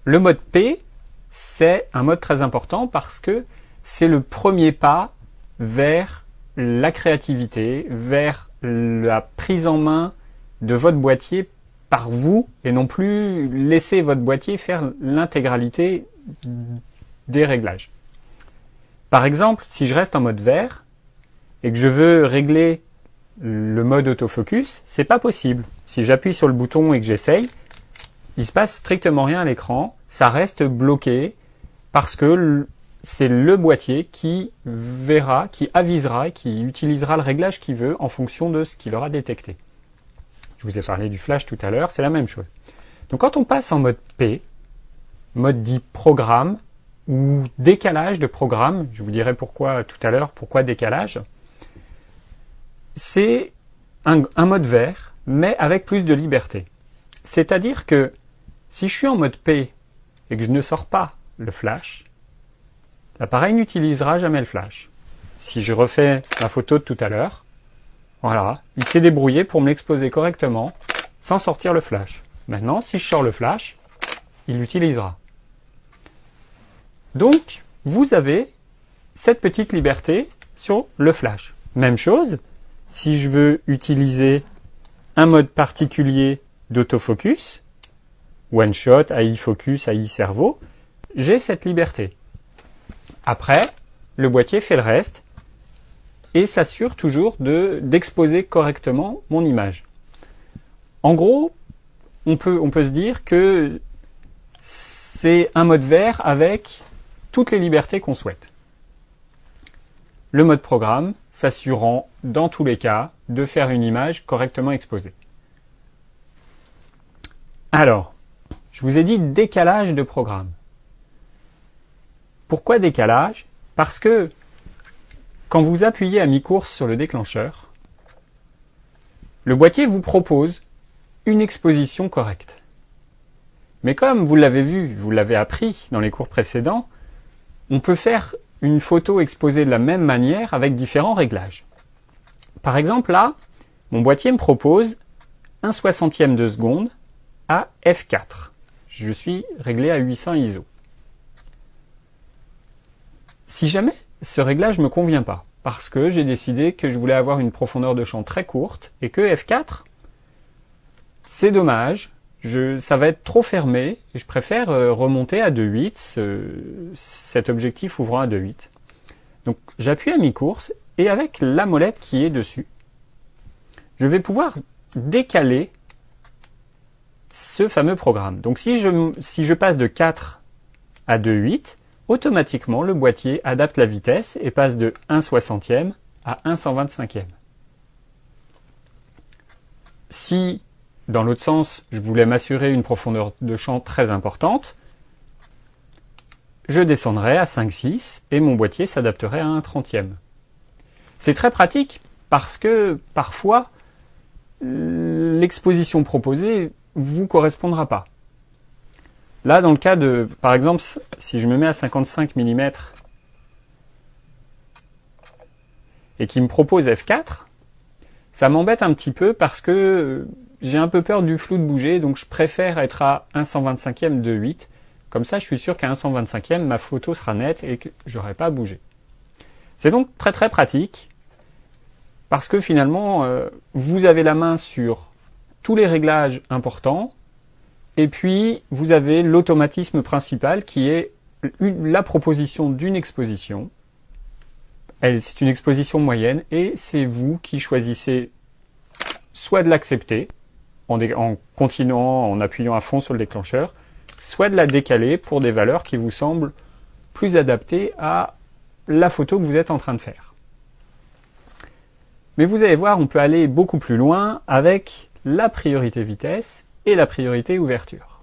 Le mode P, c'est un mode très important parce que c'est le premier pas vers la créativité, vers la prise en main de votre boîtier par vous et non plus laisser votre boîtier faire l'intégralité des réglages. Par exemple, si je reste en mode vert et que je veux régler le mode autofocus, c'est pas possible. Si j'appuie sur le bouton et que j'essaye, il se passe strictement rien à l'écran, ça reste bloqué parce que c'est le boîtier qui verra, qui avisera et qui utilisera le réglage qu'il veut en fonction de ce qu'il aura détecté. Je vous ai parlé du flash tout à l'heure, c'est la même chose. Donc quand on passe en mode P, mode dit programme ou décalage de programme, je vous dirai pourquoi tout à l'heure, pourquoi décalage, c'est un mode vert, mais avec plus de liberté. C'est-à-dire que si je suis en mode P et que je ne sors pas le flash, l'appareil n'utilisera jamais le flash. Si je refais la photo de tout à l'heure, voilà, il s'est débrouillé pour me l'exposer correctement sans sortir le flash. Maintenant, si je sors le flash, il l'utilisera. Donc, vous avez cette petite liberté sur le flash. Même chose, si je veux utiliser un mode particulier d'autofocus, one shot, AI focus, AI cerveau, j'ai cette liberté. Après, le boîtier fait le reste et s'assure toujours d'exposer correctement mon image. En gros, on peut se dire que c'est un mode vert avec toutes les libertés qu'on souhaite. Le mode programme s'assurant, dans tous les cas, de faire une image correctement exposée. Alors, je vous ai dit décalage de programme. Pourquoi décalage? Parce que quand vous appuyez à mi-course sur le déclencheur, le boîtier vous propose une exposition correcte. Mais comme vous l'avez vu, vous l'avez appris dans les cours précédents, on peut faire une photo exposée de la même manière avec différents réglages. Par exemple, là, mon boîtier me propose 1/60e de seconde à f4. Je suis réglé à 800 ISO. Si jamais ce réglage ne me convient pas, parce que j'ai décidé que je voulais avoir une profondeur de champ très courte et que f4, c'est dommage, ça va être trop fermé et je préfère remonter à 2.8, cet objectif ouvrant à 2.8. Donc j'appuie à mi-course et avec la molette qui est dessus, je vais pouvoir décaler ce fameux programme. Donc si je passe de 4 à 2.8, automatiquement le boîtier adapte la vitesse et passe de 1/60e à 1/125e. Si, dans l'autre sens, je voulais m'assurer une profondeur de champ très importante, je descendrai à 5/6 et mon boîtier s'adapterait à 1/30e. C'est très pratique parce que parfois, l'exposition proposée vous correspondra pas. Là, dans le cas de, par exemple, si je me mets à 55 mm et qu'il me propose f4, ça m'embête un petit peu parce que j'ai un peu peur du flou de bouger, donc je préfère être à 1/125e de 8. Comme ça, je suis sûr qu'à 1/125e, ma photo sera nette et que j'aurai pas à bouger. C'est donc très très pratique parce que finalement, vous avez la main sur tous les réglages importants. Et puis, vous avez l'automatisme principal qui est la proposition d'une exposition. C'est une exposition moyenne et c'est vous qui choisissez soit de l'accepter en continuant, en appuyant à fond sur le déclencheur, soit de la décaler pour des valeurs qui vous semblent plus adaptées à la photo que vous êtes en train de faire. Mais vous allez voir, on peut aller beaucoup plus loin avec la priorité vitesse et la priorité ouverture.